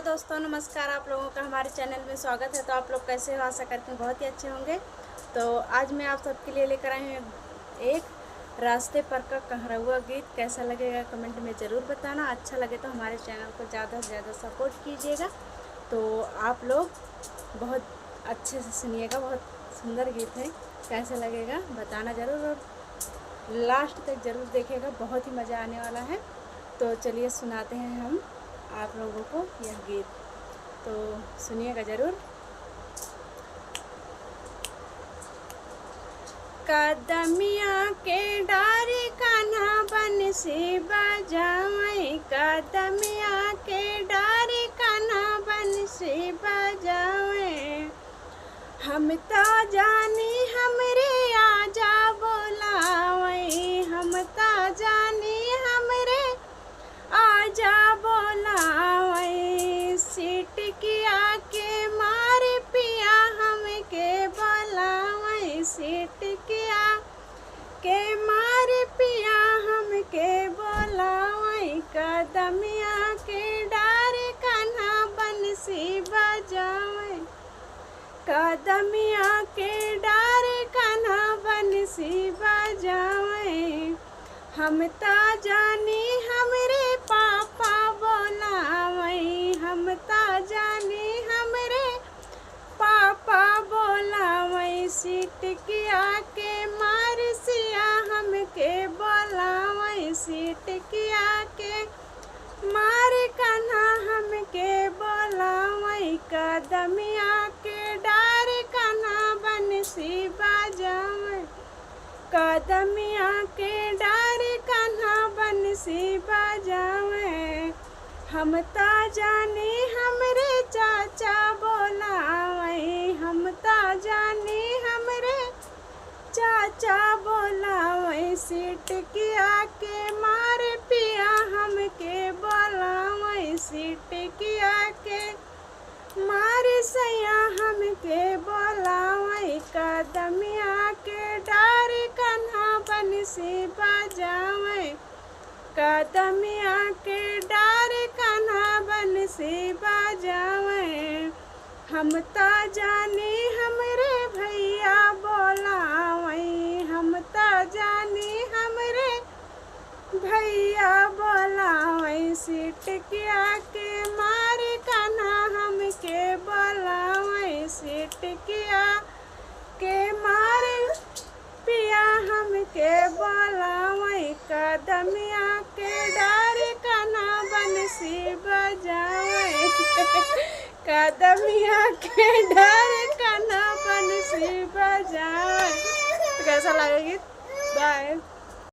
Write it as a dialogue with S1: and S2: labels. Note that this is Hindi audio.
S1: दोस्तों, नमस्कार। आप लोगों का हमारे चैनल में स्वागत है। तो आप लोग कैसे हो? आशा करते हैं बहुत ही अच्छे होंगे। तो आज मैं आप सबके लिए लेकर आई हूँ एक रास्ते पर का कहरवा गीत। कैसा लगेगा कमेंट में ज़रूर बताना। अच्छा लगे तो हमारे चैनल को ज़्यादा से ज़्यादा सपोर्ट कीजिएगा। तो आप लोग बहुत अच्छे से सुनिएगा, बहुत सुंदर गीत है। कैसा लगेगा बताना ज़रूर और लास्ट तक ज़रूर देखिएगा, बहुत ही मज़ा आने वाला है। तो चलिए सुनाते हैं हम आप लोगों को यह गीत, तो सुनिएगा ज़रूर। कदमिया के डारी कान्हा बंसी बजावे, कदमिया के डारी कान्हा बंसी बजावे। हम तो जानी हमरे आजा बोलावे, हम तो जानी हमरे आजा बोलावे। सिटकिया के मारे पिया हमके बोलावे, सिटकिया के मारे पिया हमके बोलावे। कदमिया के डारे कान्हा बंसी बजावे, कदमिया के डारे कान्हा बंसी बजावे। हम ता जानी हमरे पापा बोलावे, हम ता जानी हमरे पापा बोलावे। सिटकिया के मारसिया हमके बोलावे, सिटकिया के मारे कान्हा हमके बोलावे। कदमिया के डारे कान्हा बंसी बजावे, कदमिया के डारे कान्हा बंसी बजावे। हम ता जाने हमरे चाचा बोलावे, हम ता जाने हमरे चाचा बोलावे। सिटकिया के मारे पिया हमके बोलावे, सिटकिया के मारे सैया हमके बोलावे। कदमिया के डारे कान्हा बंसी बजावे, कदमिया के डारे कान्हा बंसी बजावे। हम ता जाने हमरे भैया बोलावे, हम ता जाने हमरे भैया बोलावे। सिटकिया के मारे कान्हा हमके बोलावे, सिटकिया के मारे पिया हमके बोलावे। कदमिया के डारे कान्हा बंसी बजावे, कदमिया के डारे कान्हा बंसी बजावे। तो कैसा लगेगी? बाय।